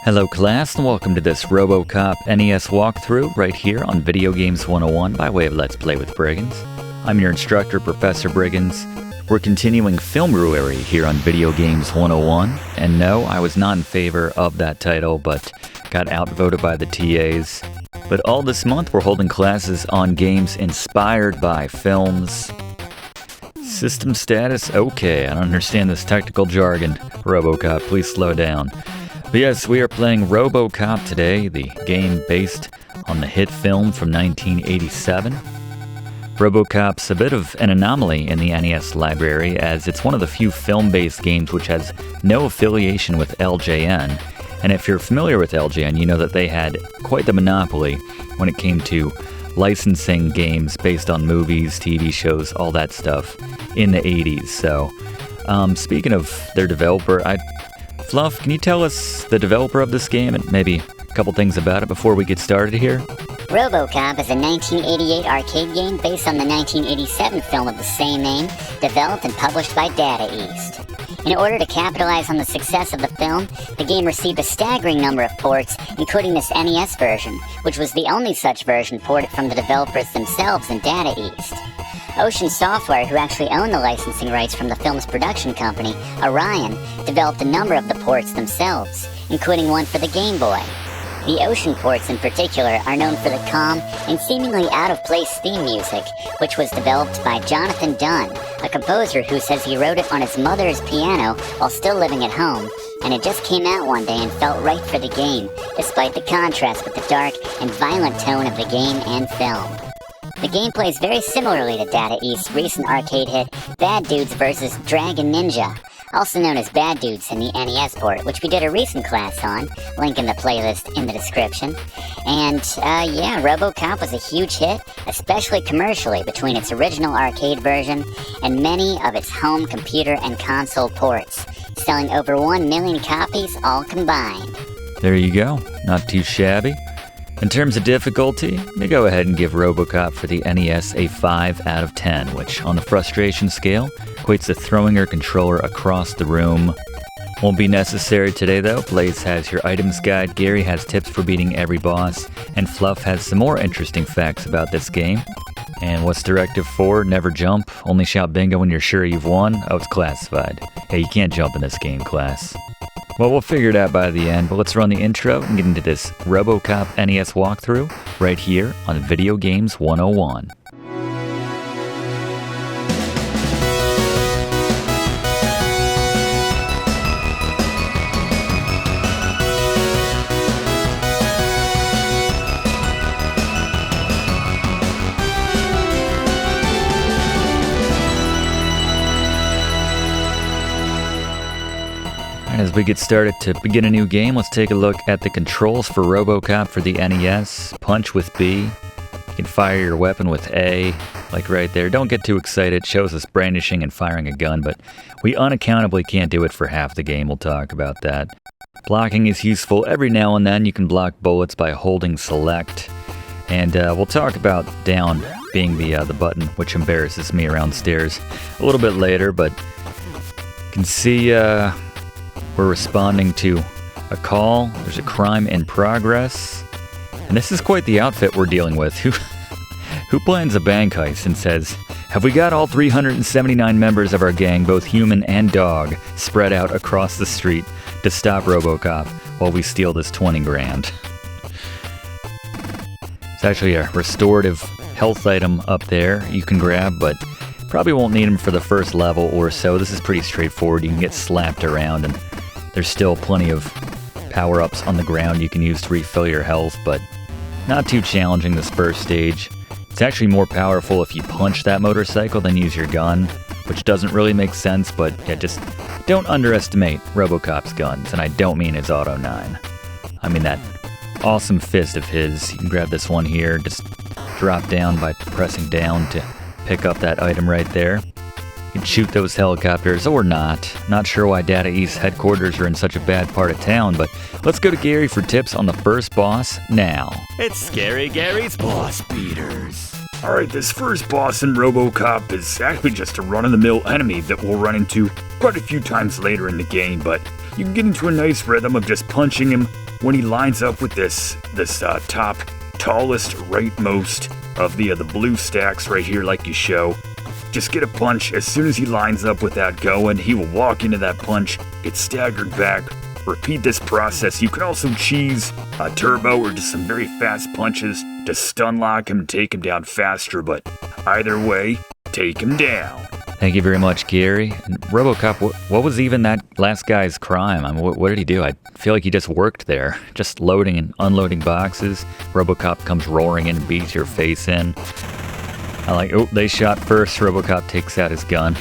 Hello class, and welcome to this RoboCop NES walkthrough right here on Video Games 101 by way of Let's Play with Briggins. I'm your instructor, Professor Briggins. We're continuing Filmruary here on Video Games 101, and no, I was not in favor of that title, but got outvoted by the TAs. But all this month we're holding classes on games inspired by films. System status? Okay, I don't understand this technical jargon. RoboCop, please slow down. But yes, we are playing RoboCop today, the game based on the hit film from 1987. RoboCop's a bit of an anomaly in the NES library, as it's one of the few film-based games which has no affiliation with LJN. And if you're familiar with LJN, you know that they had quite the monopoly when it came to licensing games based on movies, TV shows, all that stuff in the 80s. So, speaking of their developer, Fluff, can you tell us the developer of this game and maybe a couple things about it before we get started here? RoboCop is a 1988 arcade game based on the 1987 film of the same name, developed and published by Data East. In order to capitalize on the success of the film, the game received a staggering number of ports, including this NES version, which was the only such version ported from the developers themselves in Data East. Ocean Software, who actually owned the licensing rights from the film's production company, Orion, developed a number of the ports themselves, including one for the Game Boy. The Ocean ports in particular are known for the calm and seemingly out-of-place theme music, which was developed by Jonathan Dunn, a composer who says he wrote it on his mother's piano while still living at home, and it just came out one day and felt right for the game, despite the contrast with the dark and violent tone of the game and film. The game plays very similarly to Data East's recent arcade hit, Bad Dudes vs. Dragon Ninja, also known as Bad Dudes in the NES port, which we did a recent class on, link in the playlist in the description. And, RoboCop was a huge hit, especially commercially, between its original arcade version and many of its home computer and console ports, selling over 1 million copies all combined. There you go, not too shabby. In terms of difficulty, we go ahead and give RoboCop for the NES a 5 out of 10, which on the frustration scale equates to throwing your controller across the room. Won't be necessary today though. Blaze has your items guide, Gary has tips for beating every boss, and Fluff has some more interesting facts about this game. And what's Directive 4? Never jump, only shout bingo when you're sure you've won. Oh, it's classified. Hey, you can't jump in this game, class. Well, we'll figure it out by the end, but let's run the intro and get into this RoboCop NES walkthrough right here on Video Games 101. As we get started to begin a new game, let's take a look at the controls for RoboCop for the NES. Punch with B. You can fire your weapon with A, like right there. Don't get too excited. It shows us brandishing and firing a gun, but we unaccountably can't do it for half the game. We'll talk about that. Blocking is useful. Every now and then you can block bullets by holding select. And we'll talk about down being the button, which embarrasses me around stairs a little bit later, but you can see we're responding to a call. There's a crime in progress. And this is quite the outfit we're dealing with. Who plans a bank heist and says, "Have we got all 379 members of our gang, both human and dog, spread out across the street to stop RoboCop while we steal this 20 grand? It's actually a restorative health item up there you can grab, but probably won't need them for the first level or so. This is pretty straightforward. You can get slapped around, and there's still plenty of power-ups on the ground you can use to refill your health, but not too challenging this first stage. It's actually more powerful if you punch that motorcycle than use your gun, which doesn't really make sense, but yeah, just don't underestimate RoboCop's guns, and I don't mean his Auto 9. I mean that awesome fist of his. You can grab this one here, just drop down by pressing down to pick up that item right there. You can shoot those helicopters, or not. Not sure why Data East headquarters are in such a bad part of town, but let's go to Gary for tips on the first boss now. It's Scary Gary's Boss Beaters. Alright, this first boss in RoboCop is actually just a run-of-the-mill enemy that we'll run into quite a few times later in the game, but you can get into a nice rhythm of just punching him when he lines up with this top, tallest, rightmost of the blue stacks right here like you show, just get a punch. As soon as he lines up with that going, he will walk into that punch, get staggered back, repeat this process. You can also cheese a turbo or just some very fast punches to stun lock him and take him down faster, but either way, take him down. Thank you very much, Gary. And RoboCop, what was even that last guy's crime? I mean, what did he do? I feel like he just worked there, just loading and unloading boxes. RoboCop comes roaring in and beats your face in. They shot first. RoboCop takes out his gun.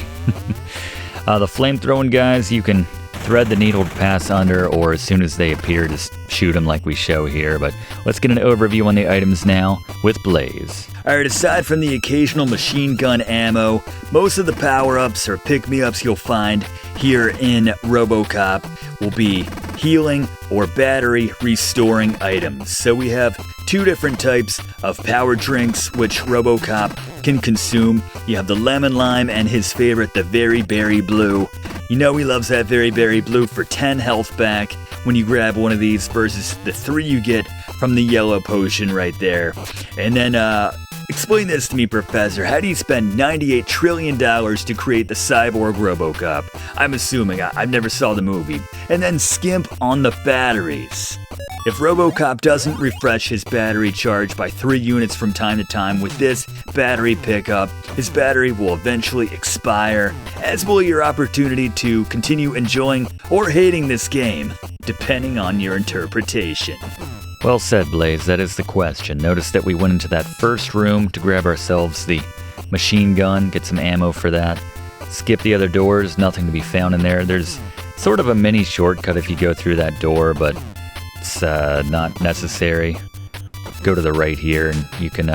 The flame-throwing guys, you can thread the needle to pass under, or as soon as they appear, just shoot them like we show here. But let's get an overview on the items now with Blaze. Alright, aside from the occasional machine gun ammo, most of the power-ups or pick-me-ups you'll find here in RoboCop will be healing or battery restoring items. So we have two different types of power drinks which RoboCop can consume. You have the lemon lime and his favorite, the very berry blue. You know he loves that very berry blue for 10 health back when you grab one of these versus the 3 you get from the yellow potion right there. And then, explain this to me, Professor. How do you spend $98 trillion to create the cyborg RoboCop? I'm assuming. I've never saw the movie. And then skimp on the batteries. If RoboCop doesn't refresh his battery charge by 3 units from time to time with this battery pickup, his battery will eventually expire, as will your opportunity to continue enjoying or hating this game, depending on your interpretation. Well said, Blaze. That is the question. Notice that we went into that first room to grab ourselves the machine gun, get some ammo for that. Skip the other doors, nothing to be found in there. There's sort of a mini shortcut if you go through that door, but it's not necessary. Go to the right here and you can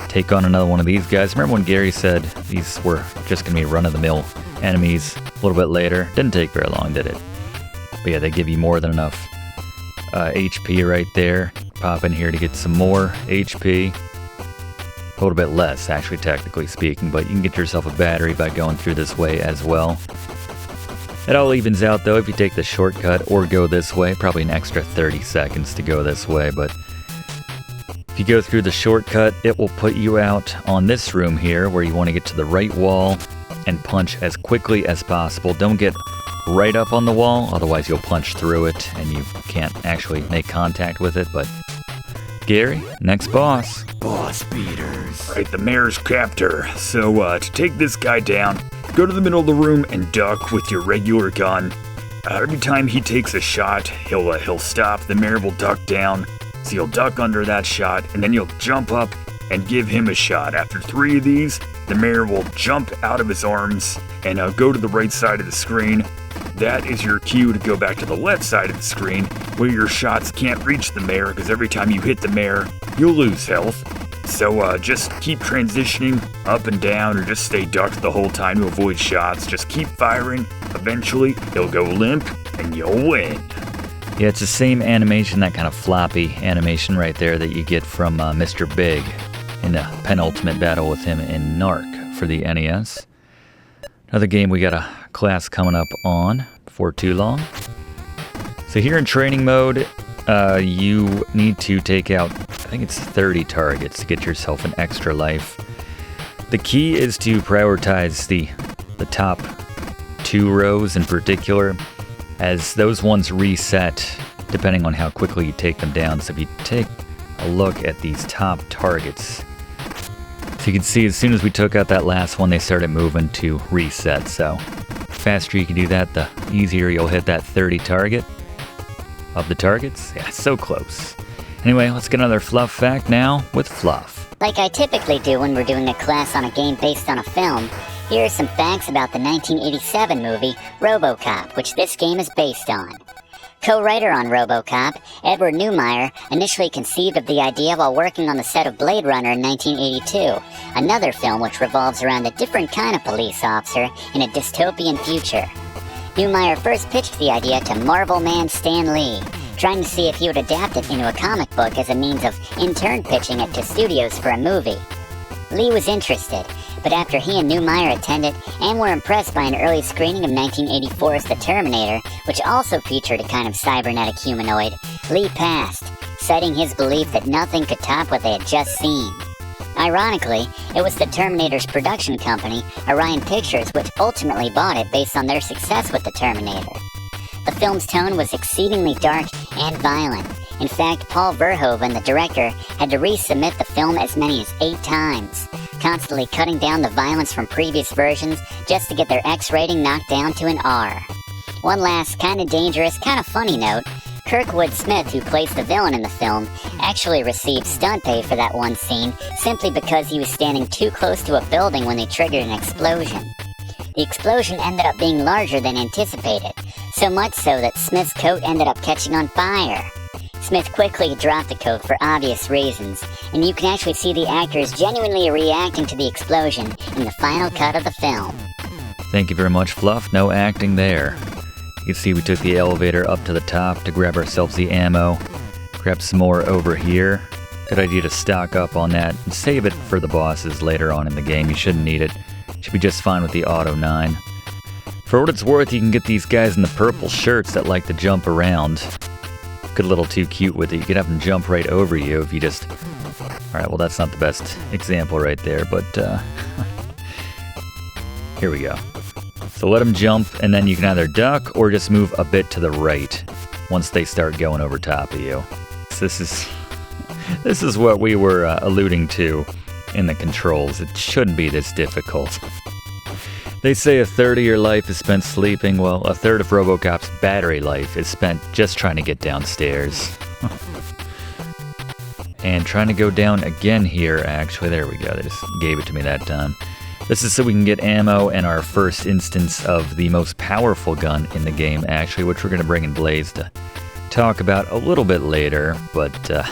take on another one of these guys. Remember when Gary said these were just going to be run-of-the-mill enemies a little bit later? Didn't take very long, did it? But yeah, they give you more than enough HP right there. Pop in here to get some more HP. A little bit less, actually, technically speaking, but you can get yourself a battery by going through this way as well. It all evens out, though, if you take the shortcut or go this way. Probably an extra 30 seconds to go this way, but if you go through the shortcut, it will put you out on this room here where you want to get to the right wall and punch as quickly as possible. Don't get right up on the wall, otherwise you'll punch through it and you can't actually make contact with it. But Gary, next boss. Boss beaters. Right, the mayor's captor. So to take this guy down, go to the middle of the room and duck with your regular gun. Every time he takes a shot, he'll stop. The mayor will duck down, so you'll duck under that shot, and then you'll jump up and give him a shot. After 3 of these, the mayor will jump out of his arms and go to the right side of the screen. That is your cue to go back to the left side of the screen where your shots can't reach the mayor, because every time you hit the mayor, you'll lose health. So just keep transitioning up and down, or just stay ducked the whole time to avoid shots. Just keep firing. Eventually, he'll go limp and you'll win. Yeah, it's the same animation, that kind of floppy animation right there that you get from Mr. Big in the penultimate battle with him in Narc for the NES. Another game we got a class coming up on before too long. So here in training mode, you need to take out, I think it's 30 targets to get yourself an extra life. The key is to prioritize the top 2 rows in particular, as those ones reset depending on how quickly you take them down. So if you take a look at these top targets, so you can see as soon as we took out that last one, they started moving to reset. So the faster you can do that, the easier you'll hit that 30 target of the targets. Yeah, so close. Anyway, let's get another Fluff fact now with Fluff. Like I typically do when we're doing a class on a game based on a film, here are some facts about the 1987 movie RoboCop, which this game is based on. Co-writer on RoboCop, Edward Neumeier initially conceived of the idea while working on the set of Blade Runner in 1982, another film which revolves around a different kind of police officer in a dystopian future. Neumeier first pitched the idea to Marvel man Stan Lee, trying to see if he would adapt it into a comic book as a means of in turn pitching it to studios for a movie. Lee was interested, But after he and Neumeier attended and were impressed by an early screening of 1984's The Terminator, which also featured a kind of cybernetic humanoid, Lee passed, citing his belief that nothing could top what they had just seen. Ironically, it was the Terminator's production company, Orion Pictures, which ultimately bought it based on their success with The Terminator. The film's tone was exceedingly dark and violent. In fact, Paul Verhoeven, the director, had to resubmit the film as many as 8 times, constantly cutting down the violence from previous versions just to get their X rating knocked down to an R. One last, kinda dangerous, kinda funny note, Kirkwood Smith, who plays the villain in the film, actually received stunt pay for that one scene simply because he was standing too close to a building when they triggered an explosion. The explosion ended up being larger than anticipated, so much so that Smith's coat ended up catching on fire. Smith quickly dropped the coat for obvious reasons, and you can actually see the actors genuinely reacting to the explosion in the final cut of the film. Thank you very much, Fluff. No acting there. You can see we took the elevator up to the top to grab ourselves the ammo. Grab some more over here. Good idea to stock up on that and save it for the bosses later on in the game. You shouldn't need it. Should be just fine with the Auto 9. For what it's worth, you can get these guys in the purple shirts that like to jump around. Get a little too cute with it. You could have them jump right over you if you just... Alright, well that's not the best example right there, but here we go. So let them jump, and then you can either duck or just move a bit to the right once they start going over top of you. So this is what we were alluding to in the controls. It shouldn't be this difficult. They say a third of your life is spent sleeping. Well, a third of RoboCop's battery life is spent just trying to get downstairs. And trying to go down again here, actually. There we go. They just gave it to me that time. This is so we can get ammo and our first instance of the most powerful gun in the game, actually, which we're going to bring in Blaze to talk about a little bit later, but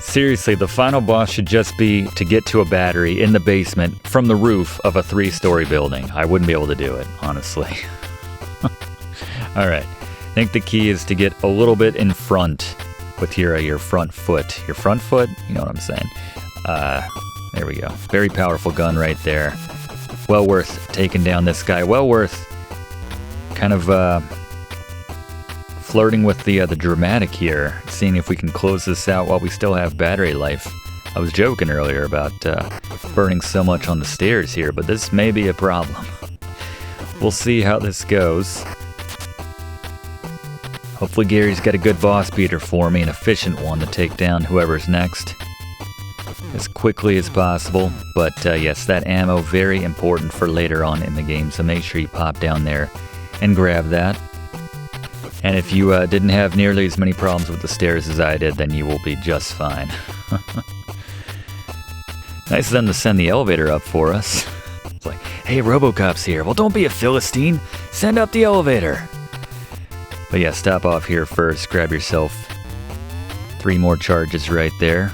seriously, the final boss should just be to get to a battery in the basement from the roof of a 3-story building. I wouldn't be able to do it, honestly. Alright, I think the key is to get a little bit in front with your front foot. Your front foot? You know what I'm saying. There we go. Very powerful gun right there. Well worth taking down this guy. Well worth kind of flirting with the dramatic here, seeing if we can close this out while we still have battery life. I was joking earlier about burning so much on the stairs here, but this may be a problem. We'll see how this goes. Hopefully Gary's got a good boss beater for me, an efficient one to take down whoever's next as quickly as possible. But yes, that ammo, very important for later on in the game, so make sure you pop down there and grab that. And if you didn't have nearly as many problems with the stairs as I did, then you will be just fine. Nice of them to send the elevator up for us. It's like, hey, RoboCop's here. Well, don't be a Philistine. Send up the elevator. But yeah, stop off here first. Grab yourself 3 more charges right there.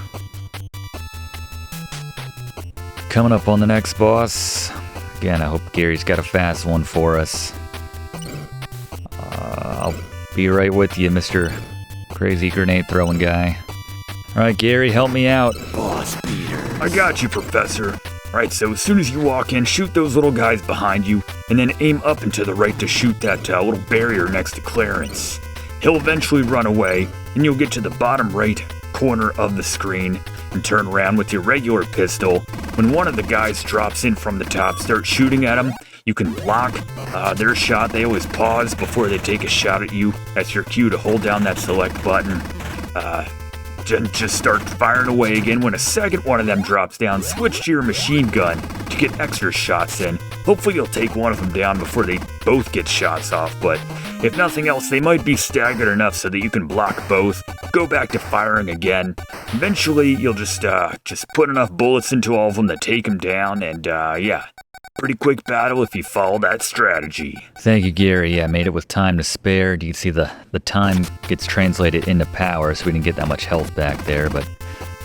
Coming up on the next boss. Again, I hope Gary's got a fast one for us. I'll be right with you, Mr. Crazy Grenade Throwing Guy. Alright, Gary, help me out. Boss beaters. I got you, Professor. Alright, so as soon as you walk in, shoot those little guys behind you, and then aim up and to the right to shoot that little barrier next to Clarence. He'll eventually run away, and you'll get to the bottom right corner of the screen and turn around with your regular pistol. When one of the guys drops in from the top, start shooting at him. You can block their shot. They always pause before they take a shot at you. That's your cue to hold down that select button. Just start firing away again. When a second one of them drops down, switch to your machine gun to get extra shots in. Hopefully you'll take one of them down before they both get shots off, but if nothing else, they might be staggered enough so that you can block both. Go back to firing again. Eventually, you'll just put enough bullets into all of them to take them down, and yeah. Pretty quick battle if you follow that strategy. Thank you, Gary. Yeah, made it with time to spare. You can see the time gets translated into power, so we didn't get that much health back there, but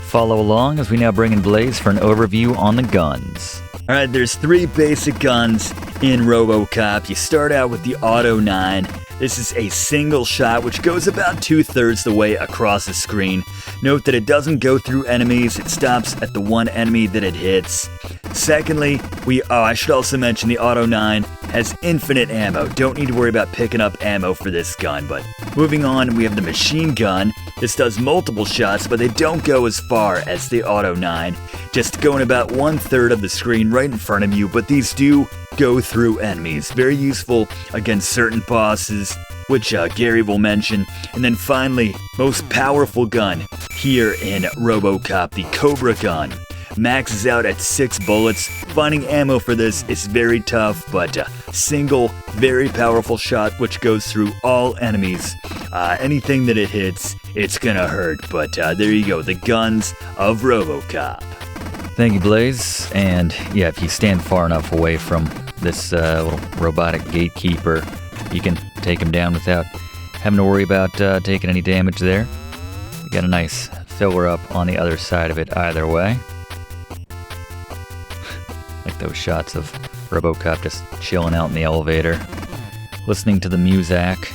follow along as we now bring in Blaze for an overview on the guns. Alright, there's 3 basic guns in RoboCop. You start out with the Auto 9. This is a single shot which goes about 2/3 the way across the screen. Note that it doesn't go through enemies, it stops at the one enemy that it hits. Secondly, I should also mention the Auto 9 has infinite ammo. Don't need to worry about picking up ammo for this gun, but moving on, we have the machine gun. This does multiple shots, but they don't go as far as the Auto 9, just going about 1/3 of the screen right in front of you, but these do go through enemies. Very useful against certain bosses, which Gary will mention. And then finally, most powerful gun here in RoboCop, the Cobra gun. Maxes out at 6 bullets. Finding ammo for this is very tough, but single, very powerful shot which goes through all enemies. Anything that it hits, it's gonna hurt, but there you go, the guns of RoboCop. Thank you, Blaze. And yeah, if you stand far enough away from this little robotic gatekeeper, you can take him down without having to worry about taking any damage there. We got a nice filler up on the other side of it either way. Like those shots of RoboCop just chilling out in the elevator, listening to the music.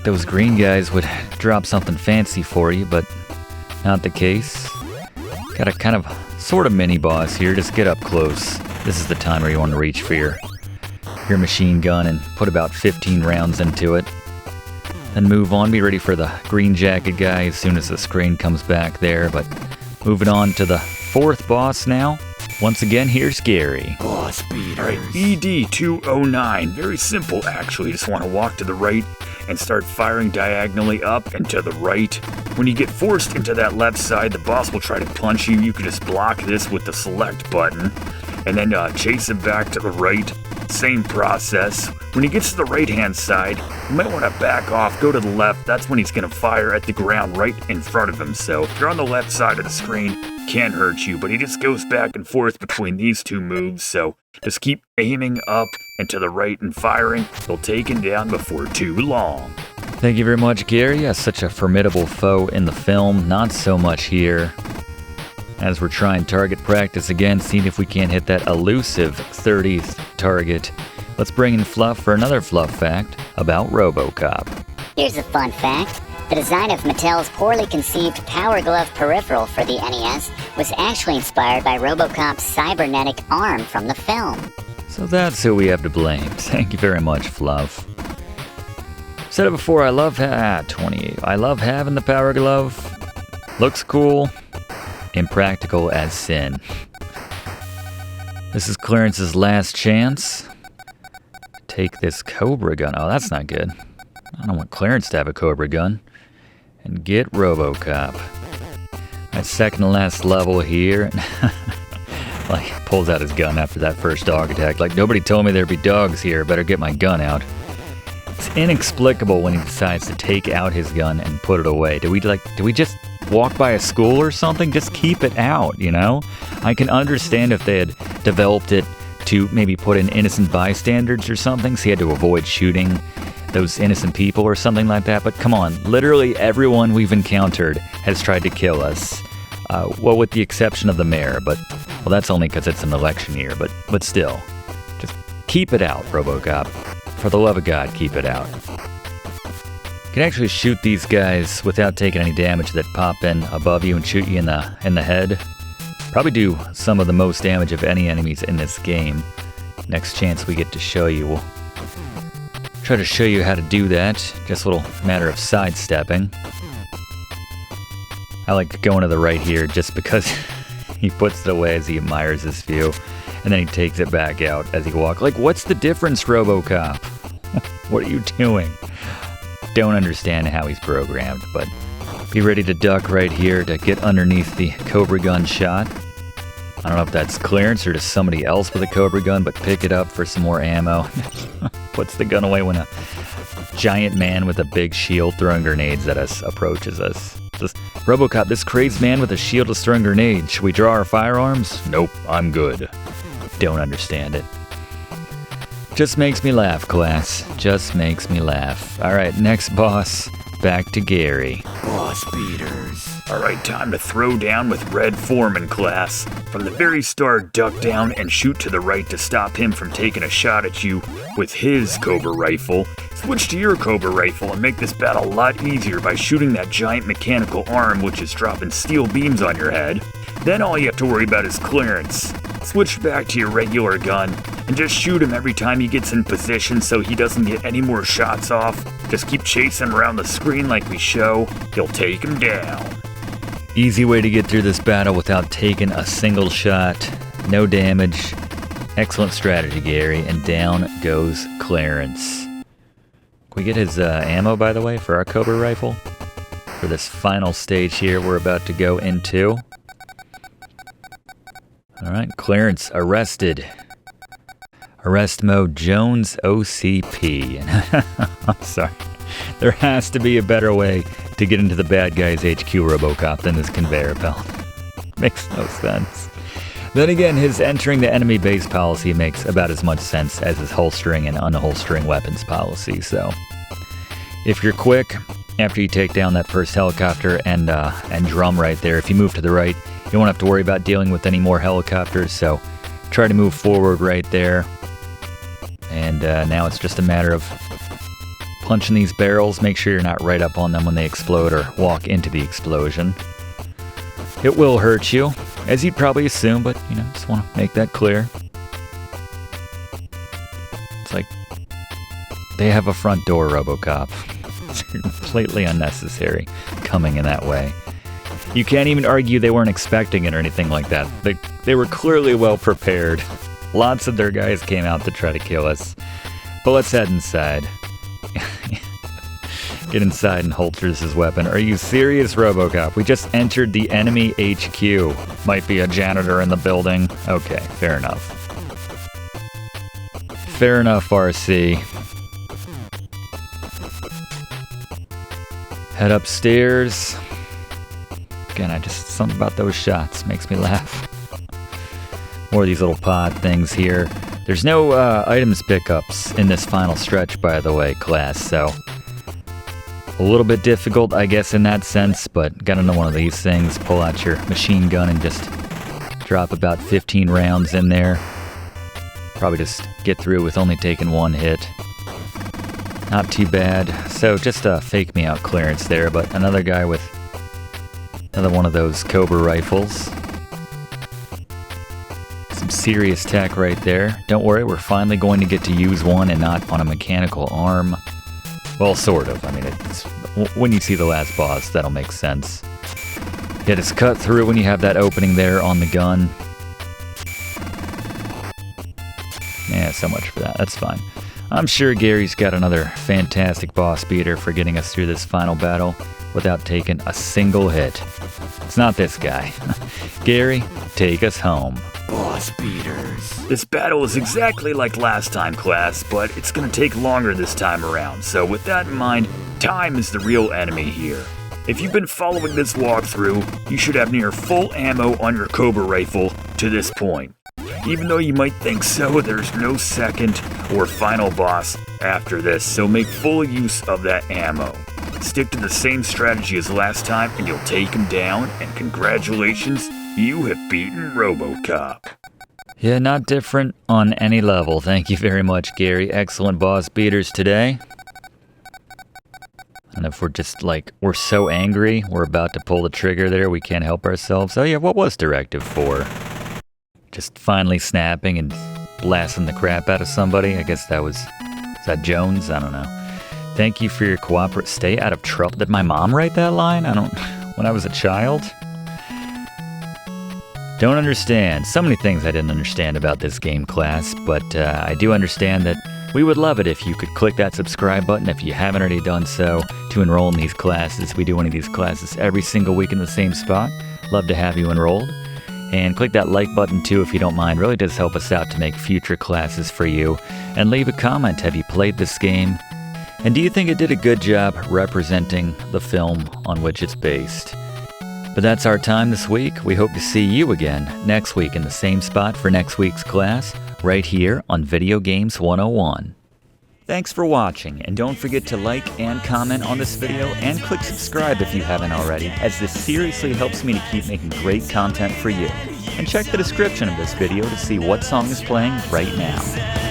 Those green guys would drop something fancy for you, but not the case. Got a kind of sort of mini boss here. Just get up close. This is the time where you want to reach for your machine gun and put about 15 rounds into it. Then move on, be ready for the green jacket guy as soon as the screen comes back there. But moving on to the 4th boss now. Once again, here's Gary. Boss beaters. Alright, BD-209. Very simple, actually. You just want to walk to the right and start firing diagonally up and to the right. When you get forced into that left side, the boss will try to punch you. You can just block this with the select button and then chase him back to the right. Same process. When he gets to the right-hand side, you might want to back off, go to the left. That's when he's going to fire at the ground right in front of him. So if you're on the left side of the screen, can't hurt you, but he just goes back and forth between these 2 moves. So just keep aiming up and to the right and firing. They'll take him down before too long. Thank you very much, Gary. Yeah, such a formidable foe in the film. Not so much here. As we're trying target practice again, seeing if we can't hit that elusive 30th target. Let's bring in Fluff for another Fluff fact about RoboCop. Here's a fun fact. The design of Mattel's poorly conceived Power Glove peripheral for the NES was actually inspired by RoboCop's cybernetic arm from the film. So that's who we have to blame. Thank you very much, Fluff. Said it before, I love 28. I love having the Power Glove. Looks cool. Impractical as sin. This is Clarence's last chance. Take this Cobra gun. Oh, that's not good. I don't want Clarence to have a Cobra gun. And get RoboCop. That second to last level here. Like, pulls out his gun after that first dog attack. Like, nobody told me there'd be dogs here. Better get my gun out. It's inexplicable when he decides to take out his gun and put it away. Do we just walk by a school or something? Just keep it out, you know? I can understand if they had developed it to maybe put in innocent bystanders or something, so he had to avoid shooting those innocent people or something like that. But come on, literally everyone we've encountered has tried to kill us. Well, with the exception of the mayor, but, well, that's only because it's an election year, but still. Just keep it out, RoboCop. For the love of God, keep it out. You can actually shoot these guys without taking any damage that pop in above you and shoot you in the head. Probably do some of the most damage of any enemies in this game. Next chance we get to show you, we'll try to show you how to do that. Just a little matter of sidestepping. I like going to the right here just because he puts it away as he admires this view, and then he takes it back out as he walks. Like, what's the difference, RoboCop? What are you doing? Don't understand how he's programmed, but be ready to duck right here to get underneath the Cobra gun shot. I don't know if that's Clarence or just somebody else with a Cobra gun, but pick it up for some more ammo. Puts the gun away when a giant man with a big shield throwing grenades at us approaches us. Just, RoboCop, this crazed man with a shield is throwing grenades. Should we draw our firearms? Nope, I'm good. Don't understand it. Just makes me laugh, class. Just makes me laugh. Alright, next boss. Back to Gary. Boss beaters. Alright, time to throw down with Red Foreman, class. From the very start, duck down and shoot to the right to stop him from taking a shot at you with his Cobra rifle. Switch to your Cobra rifle and make this battle a lot easier by shooting that giant mechanical arm which is dropping steel beams on your head. Then all you have to worry about is clearance. Switch back to your regular gun and just shoot him every time he gets in position so he doesn't get any more shots off. Just keep chasing around the screen like we show. You'll take him down. Easy way to get through this battle without taking a single shot. No damage. Excellent strategy, Gary. And down goes Clarence. Can we get his ammo, by the way, for our Cobra rifle? For this final stage here we're about to go into. Alright, Clarence arrested. Arrest mode Jones O.C.P. I'm sorry. There has to be a better way to get into the bad guy's HQ, RoboCop, than this conveyor belt. Makes no sense. Then again, his entering the enemy base policy makes about as much sense as his holstering and unholstering weapons policy, so... If you're quick, after you take down that first helicopter and drum right there, if you move to the right, you won't have to worry about dealing with any more helicopters, so try to move forward right there. And now it's just a matter of punching these barrels. Make sure you're not right up on them when they explode or walk into the explosion. It will hurt you, as you'd probably assume, but, you know, just want to make that clear. It's like they have a front door, RoboCop. It's completely unnecessary coming in that way. You can't even argue they weren't expecting it or anything like that. They were clearly well prepared. Lots of their guys came out to try to kill us. But let's head inside. Get inside and holsters his weapon. Are you serious, RoboCop? We just entered the enemy HQ. Might be a janitor in the building. Okay, fair enough. Fair enough, RC. Head upstairs. Again, something about those shots makes me laugh. More of these little pod things here. There's no items pickups in this final stretch, by the way, class, so a little bit difficult, I guess, in that sense, but got into one of these things, pull out your machine gun and just drop about 15 rounds in there. Probably just get through with only taking one hit. Not too bad. So just a fake me out Clarence there, but another guy with another one of those Cobra rifles. Some serious tech right there. Don't worry, we're finally going to get to use one and not on a mechanical arm. Well, sort of. I mean, it's when you see the last boss, that'll make sense. Yeah, just cut through when you have that opening there on the gun. Yeah, so much for that. That's fine. I'm sure Gary's got another fantastic boss beater for getting us through this final battle without taking a single hit. It's not this guy. Gary, take us home. Boss beaters. This battle is exactly like last time, class, but it's gonna take longer this time around, so with that in mind, time is the real enemy here. If you've been following this walkthrough, you should have near full ammo on your Cobra rifle to this point. Even though you might think so, there's no second or final boss after this, so make full use of that ammo. Stick to the same strategy as last time and you'll take him down, and congratulations, you have beaten RoboCop. Yeah, not different on any level. Thank you very much, Gary. Excellent boss beaters today. And if we're just like, we're so angry, we're about to pull the trigger there, we can't help ourselves. Oh yeah, what was Directive 4? Just finally snapping and blasting the crap out of somebody? I guess that was, is that Jones? I don't know. Thank you for your cooperation. Stay out of trouble. Did my mom write that line? When I was a child? Don't understand. So many things I didn't understand about this game, class, but I do understand that we would love it if you could click that subscribe button if you haven't already done so to enroll in these classes. We do one of these classes every single week in the same spot. Love to have you enrolled. And click that like button too if you don't mind. Really does help us out to make future classes for you. And leave a comment. Have you played this game? And do you think it did a good job representing the film on which it's based? But that's our time this week. We hope to see you again next week in the same spot for next week's class, right here on Video Games 101. Thanks for watching, and don't forget to like and comment on this video, and click subscribe if you haven't already, as this seriously helps me to keep making great content for you. And check the description of this video to see what song is playing right now.